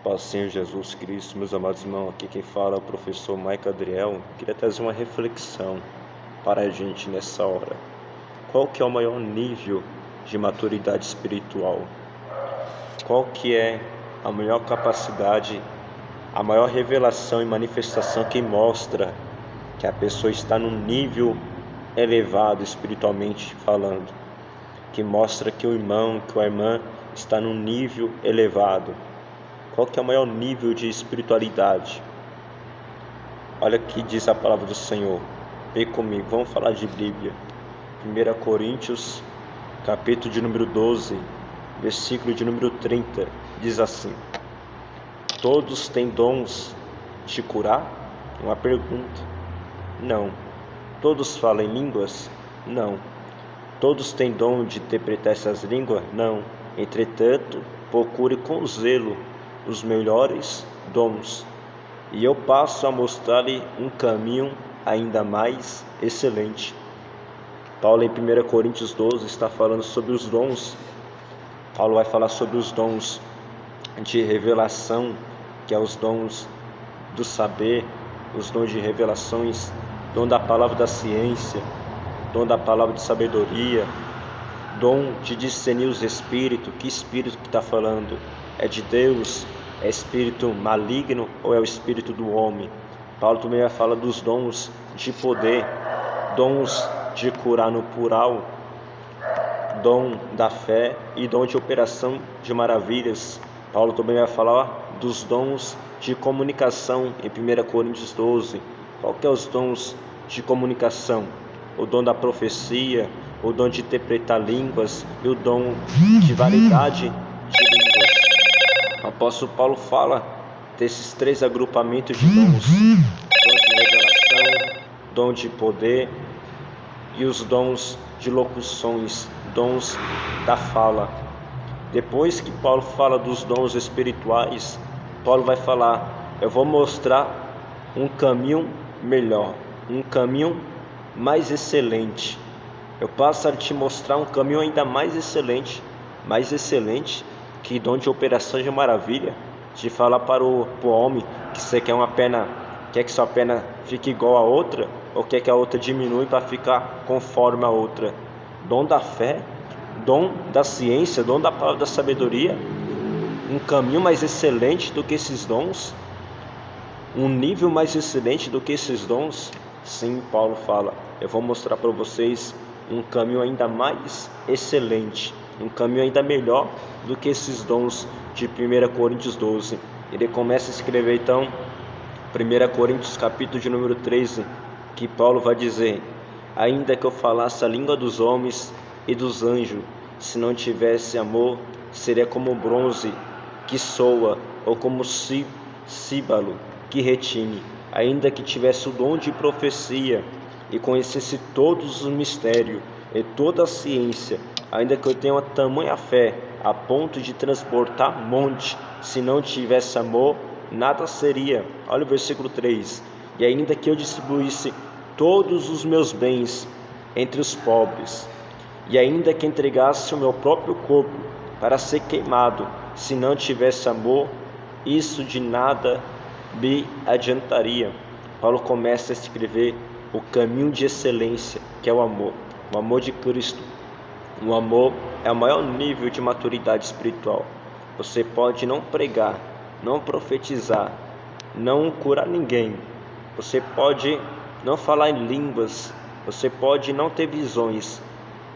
Paz, Senhor Jesus Cristo, meus amados irmãos, aqui quem fala é o professor Maico Adriel. Queria trazer uma reflexão para a gente nessa hora. Qual que é o maior nível de maturidade espiritual? Qual que é a maior capacidade, a maior revelação e manifestação que mostra que a pessoa está num nível elevado espiritualmente falando? Que mostra que o irmão, que a irmã está num nível elevado. Qual que é o maior nível de espiritualidade? Olha que diz a palavra do Senhor. Vem comigo, vamos falar de Bíblia. 1 Coríntios, capítulo de número 12, versículo de número 30, diz assim: todos têm dons de curar? Uma pergunta. Não. Todos falam em línguas? Não. Todos têm dom de interpretar essas línguas? Não. Entretanto, procure com zelo os melhores dons, e eu passo a mostrar-lhe um caminho ainda mais excelente. Paulo em 1 Coríntios 12 está falando sobre os dons. Paulo vai falar sobre os dons de revelação, que é os dons do saber, os dons de revelações, dom da palavra da ciência, dom da palavra de sabedoria, dom de discernir os espíritos. Que espírito que está falando? É de Deus? É espírito maligno ou é o espírito do homem? Paulo também vai falar dos dons de poder, dons de curar no plural, dom da fé e dom de operação de maravilhas. Paulo também vai falar dos dons de comunicação em 1 Coríntios 12. Qual que é os dons de comunicação? O dom da profecia, o dom de interpretar línguas e o dom de variedade de línguas. O apóstolo Paulo fala desses três agrupamentos de dons: dom de revelação, dom de poder e os dons de locuções, dons da fala. Depois que Paulo fala dos dons espirituais, Paulo vai falar: eu vou mostrar um caminho melhor, um caminho mais excelente. Eu passo a te mostrar um caminho ainda mais excelente que dom de operação de maravilha, de falar para o homem que você quer uma perna, quer que sua perna fique igual a outra, ou quer que a outra diminui para ficar conforme a outra. Dom da fé, dom da ciência, dom da palavra da sabedoria, um caminho mais excelente do que esses dons, um nível mais excelente do que esses dons. Sim, Paulo fala: eu vou mostrar para vocês um caminho ainda mais excelente, um caminho ainda melhor do que esses dons de 1 Coríntios 12. Ele começa a escrever então 1 Coríntios capítulo de número 13, que Paulo vai dizer: ainda que eu falasse a língua dos homens e dos anjos, se não tivesse amor, seria como bronze que soa, ou como símbolo que retine. Ainda que tivesse o dom de profecia e conhecesse todos os mistérios e toda a ciência, ainda que eu tenha uma tamanha fé a ponto de transportar monte, se não tivesse amor, nada seria. Olha o versículo 3: e ainda que eu distribuísse todos os meus bens entre os pobres, e ainda que entregasse o meu próprio corpo para ser queimado, se não tivesse amor, isso de nada me adiantaria. Paulo começa a escrever o caminho de excelência, que é o amor de Cristo. O amor é o maior nível de maturidade espiritual. Você pode não pregar, não profetizar, não curar ninguém, você pode não falar em línguas, você pode não ter visões,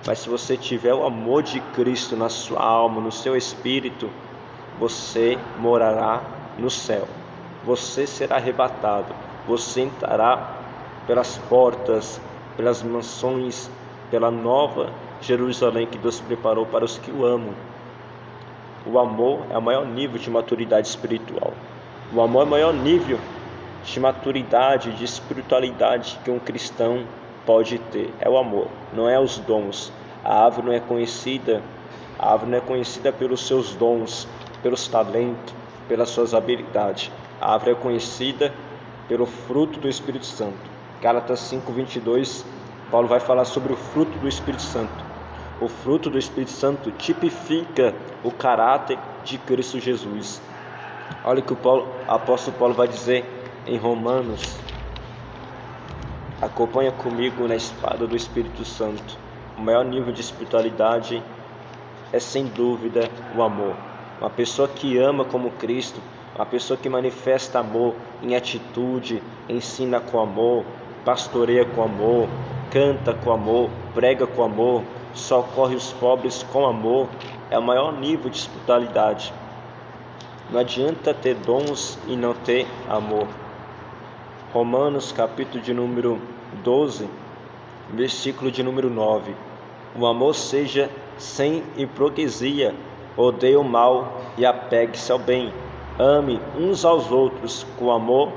mas se você tiver o amor de Cristo na sua alma, no seu espírito, você morará no céu. Você será arrebatado, você entrará pelas portas, pelas mansões, pela nova Jerusalém que Deus preparou para os que o amam. O amor é o maior nível de maturidade espiritual. O amor é o maior nível de maturidade, de espiritualidade que um cristão pode ter. É o amor, não é os dons. A árvore não é conhecida pelos seus dons, pelos talentos, pelas suas habilidades. A árvore é conhecida pelo fruto do Espírito Santo. Gálatas 5:22, Paulo vai falar sobre o fruto do Espírito Santo. O fruto do Espírito Santo tipifica o caráter de Cristo Jesus. Olha o que o apóstolo Paulo vai dizer em Romanos. Acompanha comigo na espada do Espírito Santo. O maior nível de espiritualidade é sem dúvida o amor. Uma pessoa que ama como Cristo, uma pessoa que manifesta amor em atitude, ensina com amor, pastoreia com amor, canta com amor, prega com amor, socorre os pobres com amor, é o maior nível de espiritualidade. Não adianta ter dons e não ter amor. Romanos capítulo de número 12, versículo de número 9. O amor seja sem hipocrisia, odeie o mal e apegue-se ao bem. Ame uns aos outros com amor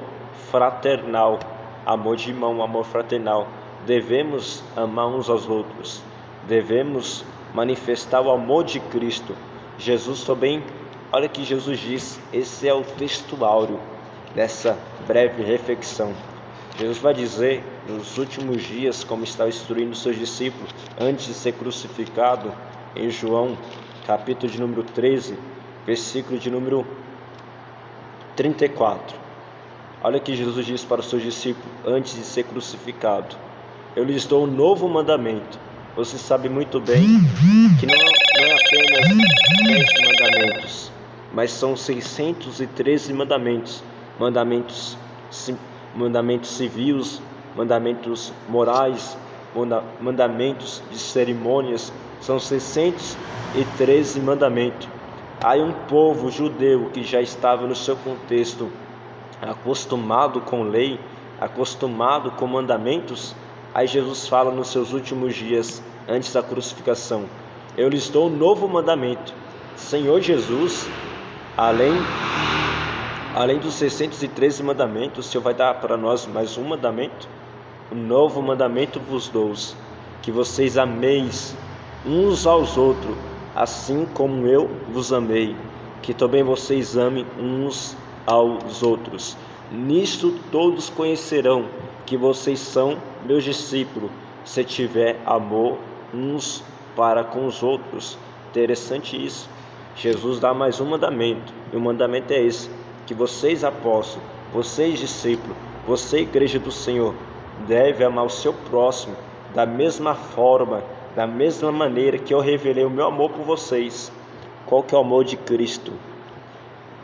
fraternal. Amor de irmão, amor fraternal. Devemos amar uns aos outros. Devemos manifestar o amor de Cristo. Jesus também, olha que Jesus diz, esse é o texto áureo dessa breve reflexão. Jesus vai dizer nos últimos dias, como estava instruindo os seus discípulos antes de ser crucificado, em João capítulo de número 13, versículo de número 34. Olha que Jesus diz para os seus discípulos antes de ser crucificado: eu lhes dou um novo mandamento. Você sabe muito bem que não é apenas 10 mandamentos, mas são 613 mandamentos. Mandamentos civis, mandamentos morais, mandamentos de cerimônias. São 613 mandamentos. Aí um povo judeu que já estava no seu contexto acostumado com lei, acostumado com mandamentos. Aí Jesus fala nos seus últimos dias, antes da crucificação: eu lhes dou um novo mandamento. Senhor Jesus, além dos 613 mandamentos, o Senhor vai dar para nós mais um mandamento. Um novo mandamento vos dou, que vocês ameis uns aos outros, assim como eu vos amei, que também vocês amem uns aos outros. Nisto todos conhecerão que vocês são meus discípulos, se tiver amor uns para com os outros. Interessante isso. Jesus dá mais um mandamento, e o mandamento é esse: que vocês apóstolos, vocês discípulos, você igreja do Senhor, deve amar o seu próximo da mesma forma, da mesma maneira que eu revelei o meu amor por vocês. Qual que é o amor de Cristo?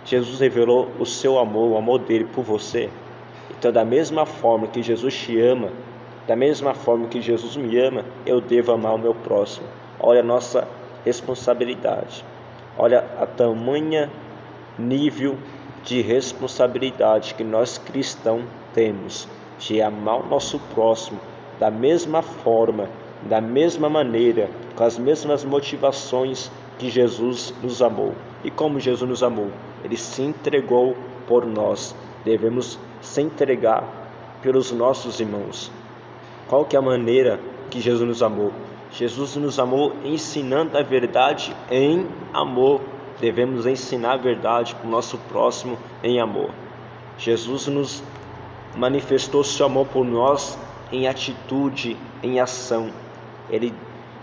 Jesus revelou o seu amor, o amor dele por você. Então, da mesma forma que Jesus te ama, da mesma forma que Jesus me ama, eu devo amar o meu próximo. Olha a nossa responsabilidade. Olha a tamanha nível de responsabilidade que nós cristãos temos de amar o nosso próximo da mesma forma, da mesma maneira, com as mesmas motivações que Jesus nos amou. E como Jesus nos amou? Ele se entregou por nós. Devemos se entregar pelos nossos irmãos. Qual que é a maneira que Jesus nos amou? Jesus nos amou ensinando a verdade em amor. Devemos ensinar a verdade para o nosso próximo em amor. Jesus nos manifestou seu amor por nós em atitude, em ação. Ele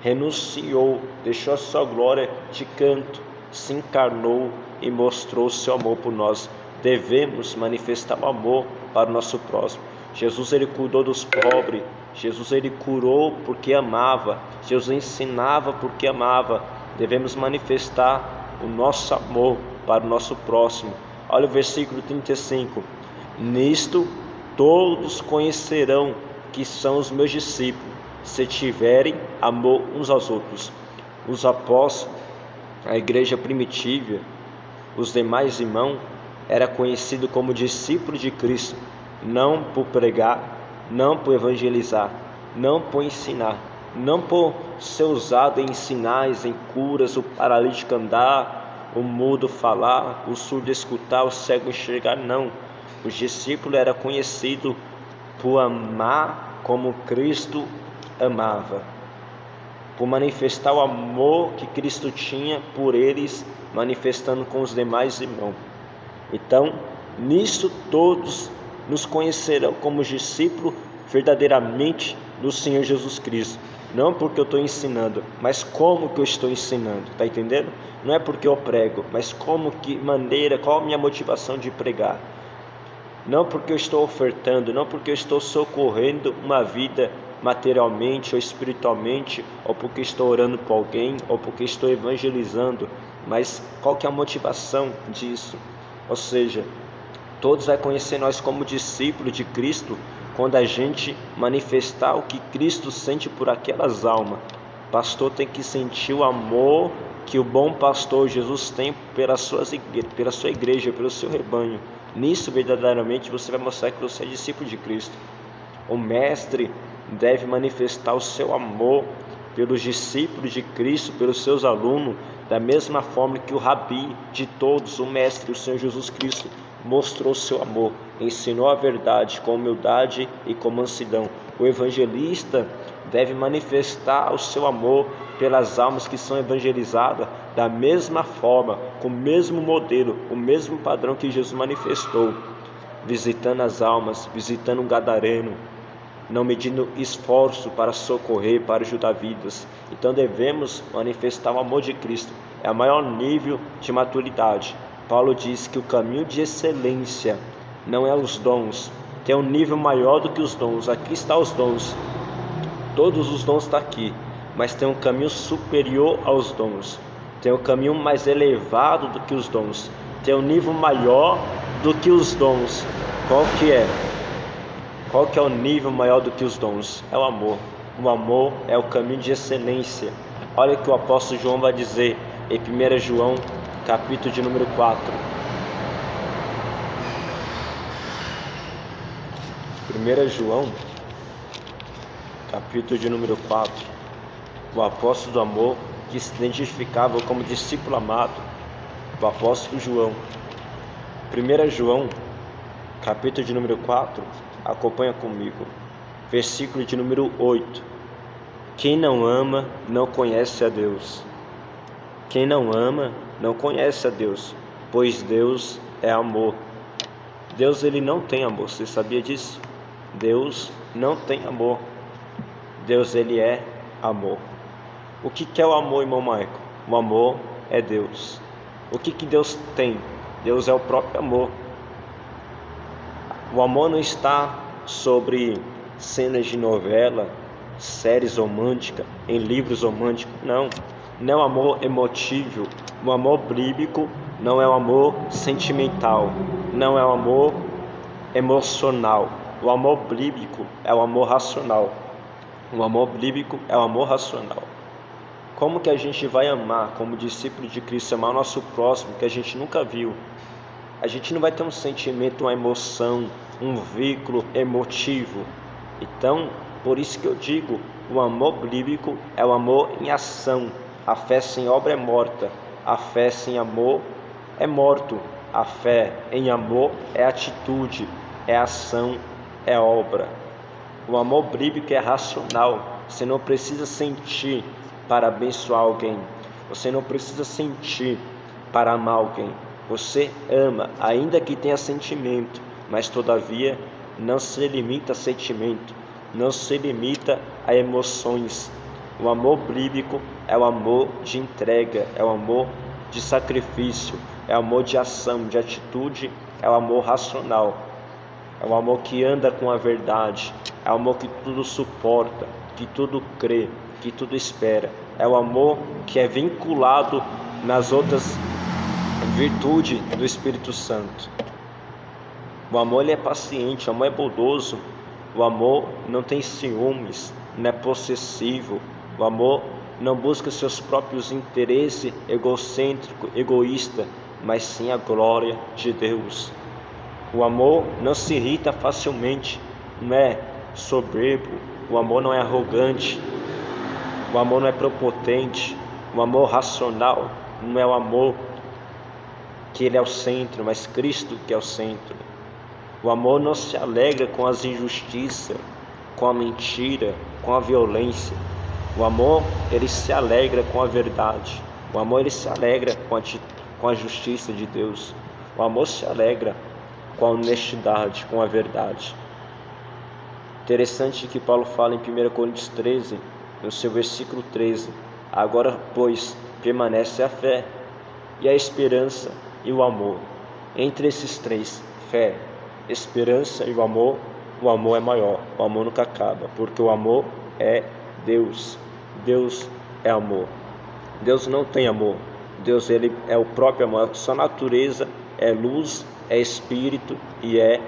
renunciou, deixou a sua glória de canto, se encarnou e mostrou seu amor por nós. Devemos manifestar o amor para o nosso próximo. Jesus, ele cuidou dos pobres. Jesus, ele curou porque amava. Jesus ensinava porque amava. Devemos manifestar o nosso amor para o nosso próximo. Olha o versículo 35. Nisto todos conhecerão que são os meus discípulos, se tiverem amor uns aos outros. Os apóstolos, a igreja primitiva, os demais irmãos, era conhecido como discípulo de Cristo, não por pregar, não por evangelizar, não por ensinar, não por ser usado em sinais, em curas, o paralítico andar, o mudo falar, o surdo escutar, o cego enxergar, não. Os discípulos eram conhecidos por amar como Cristo amava, por manifestar o amor que Cristo tinha por eles, manifestando com os demais irmãos. Então, nisso todos nos conhecerão como discípulos verdadeiramente do Senhor Jesus Cristo. Não porque eu estou ensinando, mas como que eu estou ensinando, tá entendendo? Não é porque eu prego, mas como que maneira, qual a minha motivação de pregar. Não porque eu estou ofertando, não porque eu estou socorrendo uma vida materialmente ou espiritualmente, ou porque estou orando por alguém, ou porque estou evangelizando, mas qual que é a motivação disso? Ou seja, todos vão conhecer nós como discípulos de Cristo quando a gente manifestar o que Cristo sente por aquelas almas. O pastor tem que sentir o amor que o bom pastor Jesus tem pela sua igreja, pelo seu rebanho. Nisso verdadeiramente você vai mostrar que você é discípulo de Cristo. O mestre deve manifestar o seu amor pelos discípulos de Cristo, pelos seus alunos, da mesma forma que o rabi de todos, o mestre, o Senhor Jesus Cristo, mostrou o seu amor, ensinou a verdade com humildade e com mansidão. O evangelista deve manifestar o seu amor pelas almas que são evangelizadas da mesma forma, com o mesmo modelo, o mesmo padrão que Jesus manifestou, visitando as almas, visitando um gadareno, não medindo esforço para socorrer, para ajudar vidas. Então devemos manifestar o amor de Cristo. É o maior nível de maturidade. Paulo diz que o caminho de excelência não é os dons, tem um nível maior do que os dons. Aqui estão os dons, todos os dons estão aqui, mas tem um caminho superior aos dons, tem um caminho mais elevado do que os dons, tem um nível maior do que os dons. Qual que é? Qual que é o nível maior do que os dons? É o amor. O amor é o caminho de excelência. Olha o que o apóstolo João vai dizer em 1 João, capítulo de número 4. 1 João, capítulo de número 4. O apóstolo do amor, que se identificava como discípulo amado, o apóstolo João. 1 João, capítulo de número 4, acompanha comigo, versículo de número 8. Quem não ama não conhece a Deus. Quem não ama não conhece a Deus, pois Deus é amor. Deus, ele não tem amor, você sabia disso? Deus não tem amor. Deus, ele é amor. O que é o amor, irmão Maico? O amor é Deus. O que Deus tem? Deus é o próprio amor. O amor não está sobre cenas de novela, séries românticas, em livros românticos, não. Não é um amor emotivo. O amor bíblico não é um amor sentimental, não é um amor emocional. O amor bíblico é o amor racional. O amor bíblico é o amor racional. Como que a gente vai amar como discípulo de Cristo, amar o nosso próximo que a gente nunca viu? A gente não vai ter um sentimento, uma emoção, um vínculo emotivo. Então, por isso que eu digo, o amor bíblico é o amor em ação. A fé sem obra é morta. A fé sem amor é morto. A fé em amor é atitude, é ação, é obra. O amor bíblico é racional. Você não precisa sentir para abençoar alguém. Você não precisa sentir para amar alguém. Você ama, ainda que tenha sentimento, mas todavia não se limita a sentimento, não se limita a emoções. O amor bíblico é o amor de entrega, é o amor de sacrifício, é o amor de ação, de atitude, é o amor racional. É o amor que anda com a verdade, é o amor que tudo suporta, que tudo crê, que tudo espera. É o amor que é vinculado nas outras virtudes do Espírito Santo. O amor, ele é paciente, o amor é bondoso, o amor não tem ciúmes, não é possessivo, o amor não busca seus próprios interesses egocêntrico, egoísta, mas sim a glória de Deus. O amor não se irrita facilmente, não é soberbo, o amor não é arrogante, o amor não é prepotente, o amor racional não é o amor que ele é o centro, mas Cristo que é o centro. O amor não se alegra com as injustiças, com a mentira, com a violência. O amor, ele se alegra com a verdade. O amor, ele se alegra com a justiça de Deus. O amor se alegra com a honestidade, com a verdade. Interessante que Paulo fala em 1 Coríntios 13, no seu versículo 13. Agora, pois, permanece a fé, e a esperança e o amor. Entre esses três, fé, esperança e o amor é maior. O amor nunca acaba, porque o amor é Deus. Deus é amor. Deus não tem amor. Deus, ele é o próprio amor. A sua natureza é luz, é espírito e é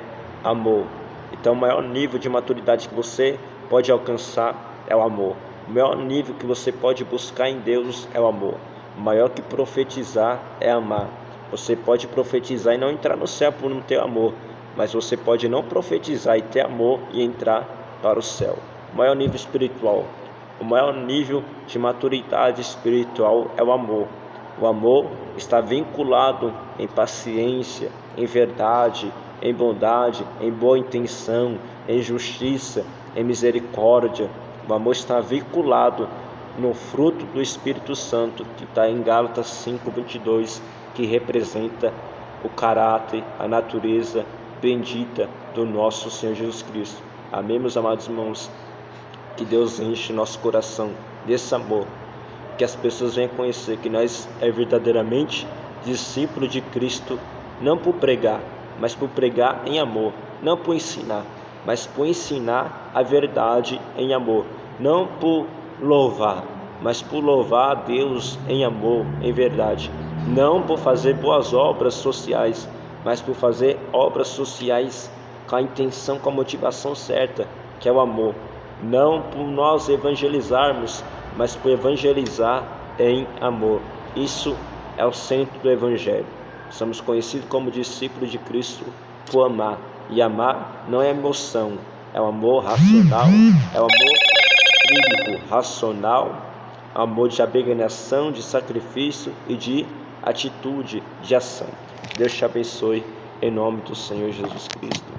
amor. Então, o maior nível de maturidade que você pode alcançar é o amor. O maior nível que você pode buscar em Deus é o amor. O maior que profetizar é amar. Você pode profetizar e não entrar no céu por não ter amor, mas você pode não profetizar e ter amor e entrar para o céu. O maior nível espiritual, o maior nível de maturidade espiritual é o amor. O amor está vinculado em paciência, em verdade, em bondade, em boa intenção, em justiça, em misericórdia. O amor está vinculado no fruto do Espírito Santo, que está em Gálatas 5:22, que representa o caráter, a natureza bendita do nosso Senhor Jesus Cristo. Amém, meus amados irmãos? Que Deus enche nosso coração desse amor, que as pessoas venham conhecer que nós é verdadeiramente discípulo de Cristo, não por pregar, mas por pregar em amor, não por ensinar, mas por ensinar a verdade em amor, não por louvar, mas por louvar a Deus em amor, em verdade, não por fazer boas obras sociais, mas por fazer obras sociais com a intenção, com a motivação certa, que é o amor. Não por nós evangelizarmos, mas por evangelizar em amor. Isso é o centro do Evangelho. Somos conhecidos como discípulos de Cristo por amar. E amar não é emoção, é um amor racional, é um amor bíblico, racional, amor de abnegação, de sacrifício e de atitude, de ação. Deus te abençoe, em nome do Senhor Jesus Cristo.